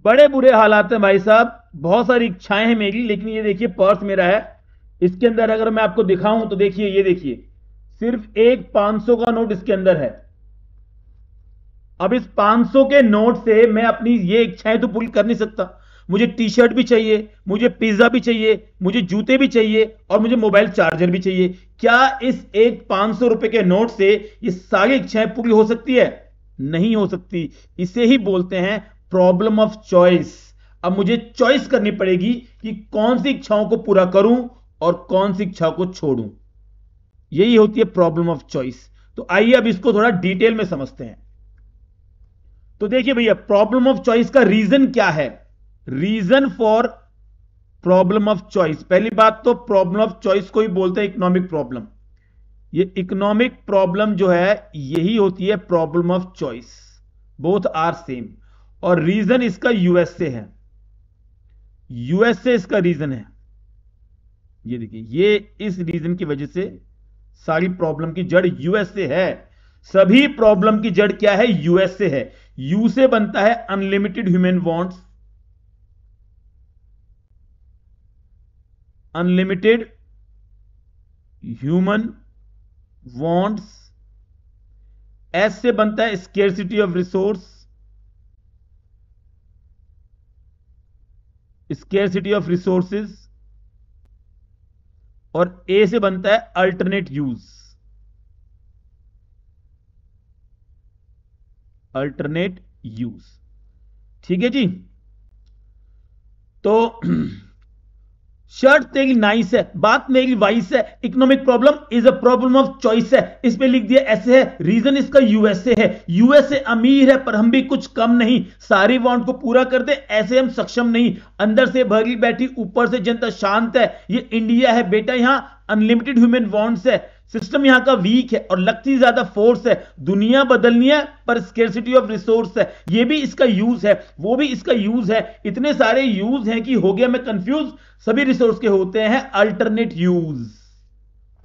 बड़े बुरे हालात हैं भाई साहब, बहुत सारी इच्छाएं हैं मेरी, लेकिन ये देखिए पर्स मेरा है, इसके अंदर अगर मैं आपको दिखाऊं तो देखिए, ये देखिए सिर्फ एक 500 का नोट इसके अंदर है। अब इस 500 के नोट से मैं अपनी ये इच्छाएं तो पूरी कर नहीं सकता। मुझे टी शर्ट भी चाहिए, मुझे पिज्जा भी चाहिए, मुझे जूते भी चाहिए और मुझे मोबाइल चार्जर भी चाहिए। क्या इस एक 500 रुपए के नोट से ये सारी इच्छाएं पूरी हो सकती है? नहीं हो सकती। इसे ही बोलते हैं प्रॉब्लम ऑफ चॉइस। अब मुझे चॉइस करनी पड़ेगी कि कौन सी इच्छाओं को पूरा करूं और कौन सी इच्छाओं को छोड़ूं। यही होती है प्रॉब्लम ऑफ चॉइस। तो आइए अब इसको थोड़ा डिटेल में समझते हैं। तो देखिए भैया, प्रॉब्लम ऑफ चॉइस का रीजन क्या है? Reason for problem of choice, पहली बात तो प्रॉब्लम ऑफ चॉइस को ही बोलते हैं इकोनॉमिक प्रॉब्लम। ये इकोनॉमिक प्रॉब्लम जो है यही होती है problem of choice. Both are same. और रीजन इसका यूएसए है। यूएसए इसका रीजन है। ये देखिए, ये इस रीजन की वजह से सारी प्रॉब्लम की जड़ यूएसए है। सभी प्रॉब्लम की जड़ क्या है? यूएसए है। यू से बनता है unlimited human wants, unlimited human wants. S से बनता है scarcity of resource, scarcity of resources. और ए से बनता है अल्टरनेट यूज, अल्टरनेट यूज। ठीक है जी। तो शर्ट तेरी नाइस है, बात मेरी वाइस है, economic problem is a problem of choice है। इस पे लिख दिया ऐसे है, रीजन इसका यूएसए है। यूएसए अमीर है पर हम भी कुछ कम नहीं, सारी वांट को पूरा कर दे ऐसे हम सक्षम नहीं। अंदर से भरी बैठी ऊपर से जनता शांत है, ये इंडिया है बेटा, यहां अनलिमिटेड ह्यूमन वांट्स है। सिस्टम यहां का वीक है और लगती ज्यादा फोर्स है। दुनिया बदलनी है पर स्केर्सिटी ऑफ रिसोर्स है। ये भी इसका यूज है, वो भी इसका यूज है। इतने सारे यूज हैं कि हो गया मैं कंफ्यूज। सभी रिसोर्स के होते हैं अल्टरनेट यूज।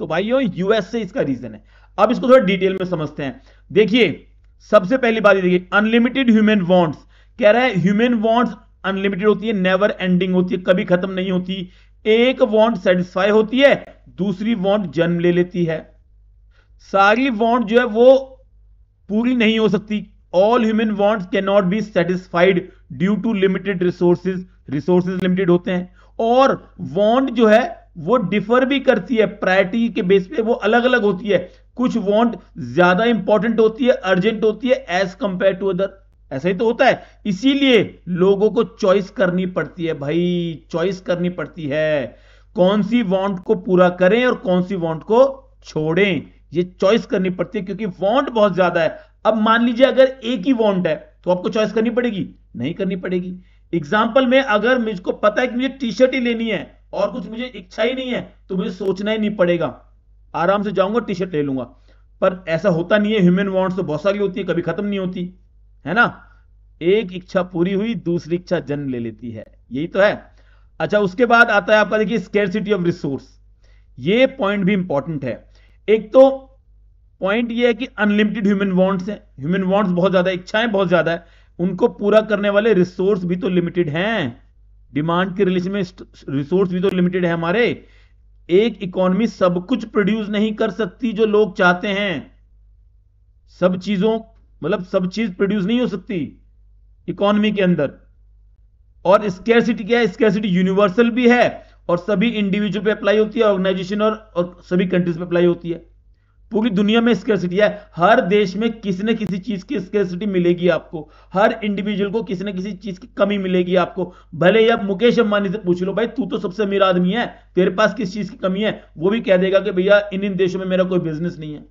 तो भाइयों, यूएस से इसका रीजन है। अब इसको थोड़ा डिटेल में समझते हैं। देखिए, सबसे पहली बात देखिए, अनलिमिटेड ह्यूमन वांट्स कह रहा है। ह्यूमन वांट्स अनलिमिटेड होती है, नेवर एंडिंग होती है, कभी खत्म नहीं होती। एक वांट सेटिस्फाई होती है, दूसरी वांट जन्म ले लेती है। सारी वांट जो है वो पूरी नहीं हो सकती। All human wants can not be satisfied due to limited resources. Resources limited होते हैं। और वांट जो है वो डिफर भी करती है, प्रायोरिटी के बेस पे वो अलग अलग होती है। कुछ वांट ज्यादा इंपॉर्टेंट होती है, अर्जेंट होती है एज कंपेयर टू अदर। ऐसा ही तो होता है। इसीलिए लोगों को चॉइस करनी पड़ती है भाई, चॉइस करनी पड़ती है। कौन सी वांट को पूरा करें और कौन सी वांट को छोड़ें, ये चॉइस करनी पड़ती है क्योंकि वांट बहुत ज्यादा है। अब मान लीजिए अगर एक ही वांट है तो आपको चॉइस करनी पड़ेगी? नहीं करनी पड़ेगी। एग्जाम्पल में, अगर मुझको पता है कि मुझे टी शर्ट ही लेनी है और कुछ मुझे इच्छा ही नहीं है तो मुझे सोचना ही नहीं पड़ेगा, आराम से जाऊंगा टी शर्ट ले लूंगा। पर ऐसा होता नहीं है। ह्यूमन वांट्स तो बहुत सारी होती है, कभी खत्म नहीं होती है ना। एक इच्छा पूरी हुई, दूसरी इच्छा जन्म ले लेती है, यही तो है। अच्छा, उसके बाद आता है आपका देखिए स्केर्सिटी ऑफ रिसोर्स। ये पॉइंट भी इंपॉर्टेंट है। एक तो पॉइंट ये है कि अनलिमिटेड ह्यूमन वांट्स हैं, ह्यूमन वांट्स बहुत ज्यादा, इच्छाएं बहुत ज्यादा है, उनको पूरा करने वाले रिसोर्स भी तो लिमिटेड हैं। डिमांड के रिलेशन में रिसोर्स भी तो लिमिटेड है हमारे। एक इकोनॉमी सब कुछ प्रोड्यूस नहीं कर सकती जो लोग चाहते हैं। सब चीजों मतलब सब चीज प्रोड्यूस नहीं हो सकती इकोनॉमी के अंदर। और स्कैरसिटी क्या है? स्कैरसिटी यूनिवर्सल भी है और सभी इंडिविजुअल पे अप्लाई होती है, ऑर्गेनाइजेशन और सभी कंट्रीज पे अप्लाई होती है। पूरी दुनिया में स्कैरसिटी है। हर देश में किसी न किसी चीज की स्कैरसिटी मिलेगी आपको। हर इंडिविजुअल को किसी न किसी चीज की कमी मिलेगी आपको। भले ही आप मुकेश अंबानी से पूछ लो, भाई तू तो सबसे अमीर आदमी है, तेरे पास किस चीज की कमी है? वो भी कह देगा कि भैया इन देशों में मेरा कोई बिजनेस नहीं है।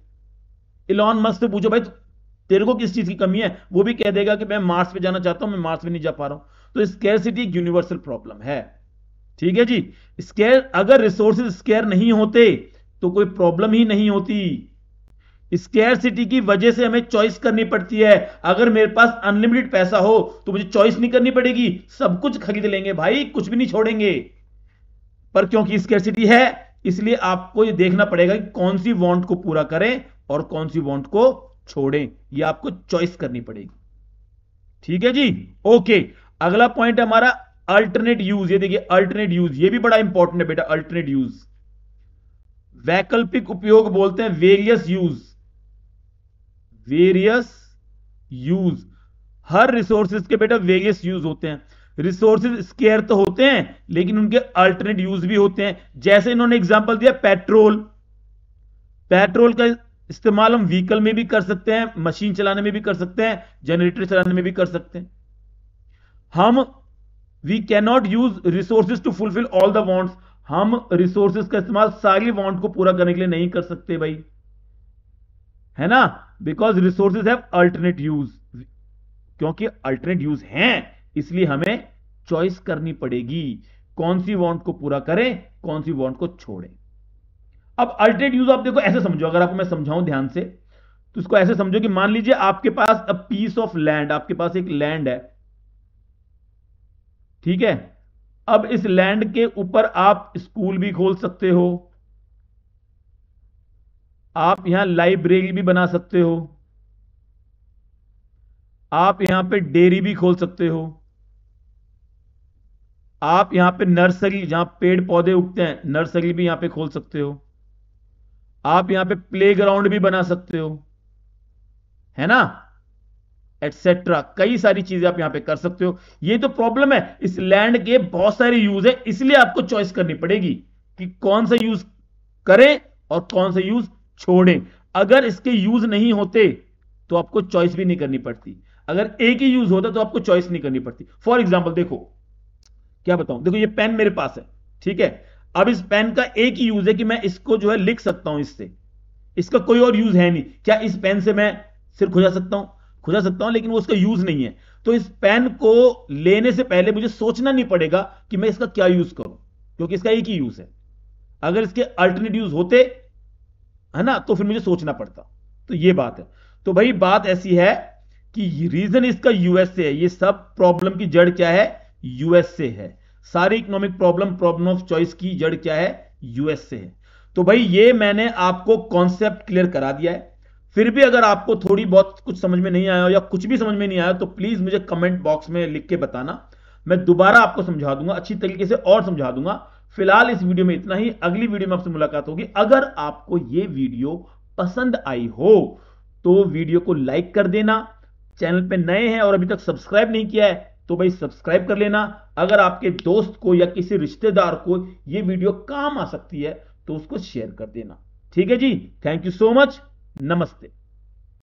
इलॉन मस्क से पूछो, भाई तेरे को किस चीज की कमी है? वो भी कह देगा कि मैं मार्स पे जाना चाहता हूं, मैं मार्स पे नहीं जा पा रहा हूं। तो स्कैरसिटी एक यूनिवर्सल प्रॉब्लम है। ठीक है जी। स्केयर, अगर रिसोर्सेज स्केयर नहीं होते तो कोई प्रॉब्लम ही नहीं होती। स्कैरसिटी की वजह से हमें चॉइस करनी पड़ती है। अगर मेरे पास अनलिमिटेड पैसा हो तो मुझे चॉइस नहीं करनी पड़ेगी, सब कुछ खरीद लेंगे भाई, कुछ भी नहीं छोड़ेंगे। पर क्योंकि स्कैरसिटी है इसलिए आपको ये देखना पड़ेगा कि कौन सी वांट को पूरा करें और कौन सी वांट को छोड़ें। ये आपको चॉइस करनी पड़ेगी। ठीक है जी, ओके। अगला पॉइंट है हमारा अल्टरनेट यूज। ये देखिए अल्टरनेट यूज, ये भी बड़ा इंपॉर्टेंट है बेटा। अल्टरनेट यूज, वैकल्पिक उपयोग बोलते हैं वेरियस यूज। वेरियस यूज, हर रिसोर्सेज के बेटा वेरियस यूज होते हैं। रिसोर्सेज स्केयर तो होते हैं लेकिन उनके अल्टरनेट यूज भी होते हैं। जैसे इन्होंने एग्जांपल दिया पेट्रोल। पेट्रोल का इस्तेमाल हम व्हीकल में भी कर सकते हैं, मशीन चलाने में भी कर सकते हैं, जनरेटर चलाने में भी कर सकते हैं। हम we can not use resources to fulfil all the wants. हम रिसोर्सेज का इस्तेमाल सारी वांट को पूरा करने के लिए नहीं कर सकते भाई, है ना, because resources have alternate use. क्योंकि अल्टरनेट यूज हैं इसलिए हमें चॉइस करनी पड़ेगी, कौन सी वांट को पूरा करें, कौन सी वांट को छोड़ें। अब अल्टरनेट यूज आप देखो ऐसे समझो, अगर आपको मैं समझाऊं ध्यान से तो इसको ऐसे समझो कि मान लीजिए आपके पास अ पीस ऑफ लैंड, आपके पास एक लैंड है, ठीक है। अब इस लैंड के ऊपर आप स्कूल भी खोल सकते हो, आप यहां लाइब्रेरी भी बना सकते हो, आप यहां पे डेयरी भी खोल सकते हो, आप यहां पे नर्सरी जहां पेड़ पौधे उगते हैं नर्सरी भी यहां पे खोल सकते हो, आप यहां पे प्लेग्राउंड भी बना सकते हो, है ना, एटसेट्रा। कई सारी चीजें आप यहां पे कर सकते हो। ये तो प्रॉब्लम है, इस लैंड के बहुत सारे यूज है, इसलिए आपको चॉइस करनी पड़ेगी कि कौन सा यूज करें और कौन सा यूज छोड़ें। अगर इसके यूज नहीं होते तो आपको चॉइस भी नहीं करनी पड़ती, अगर एक ही यूज होता तो आपको चॉइस नहीं करनी पड़ती। फॉर एग्जाम्पल देखो, क्या बताऊं, देखो ये पेन मेरे पास है, ठीक है। अब इस पेन का एक ही यूज है कि मैं इसको जो है लिख सकता हूं इससे, इसका कोई और यूज है नहीं। क्या इस पेन से मैं सिर खुजा सकता हूं? खुजा सकता हूं, लेकिन वो उसका यूज नहीं है। तो इस पेन को लेने से पहले मुझे सोचना नहीं पड़ेगा कि मैं इसका क्या यूज करूं, क्योंकि इसका एक ही यूज है। अगर इसके अल्टरनेट यूज होते, है ना, तो फिर मुझे सोचना पड़ता। तो ये बात है। तो भाई बात ऐसी है कि रीजन इसका यूएस से है। ये सब प्रॉब्लम की जड़ क्या है? यूएस से है। सारी economic problem, problem of choice की जड़ क्या है? यूएस से है। तो भाई ये मैंने आपको कॉन्सेप्ट क्लियर करा दिया है। फिर भी अगर आपको थोड़ी बहुत कुछ समझ में नहीं आया या कुछ भी समझ में नहीं आया तो प्लीज मुझे कमेंट बॉक्स में लिख के बताना, मैं दोबारा आपको समझा दूंगा, अच्छी तरीके से और समझा दूंगा। फिलहाल इस वीडियो में इतना ही, अगली वीडियो में आपसे मुलाकात होगी। अगर आपको यह वीडियो पसंद आई हो तो वीडियो को लाइक कर देना, चैनल पे नए हैं और अभी तक सब्सक्राइब नहीं किया है तो भाई सब्सक्राइब कर लेना। अगर आपके दोस्त को या किसी रिश्तेदार को यह वीडियो काम आ सकती है तो उसको शेयर कर देना। ठीक है जी, थैंक यू सो मच, नमस्ते।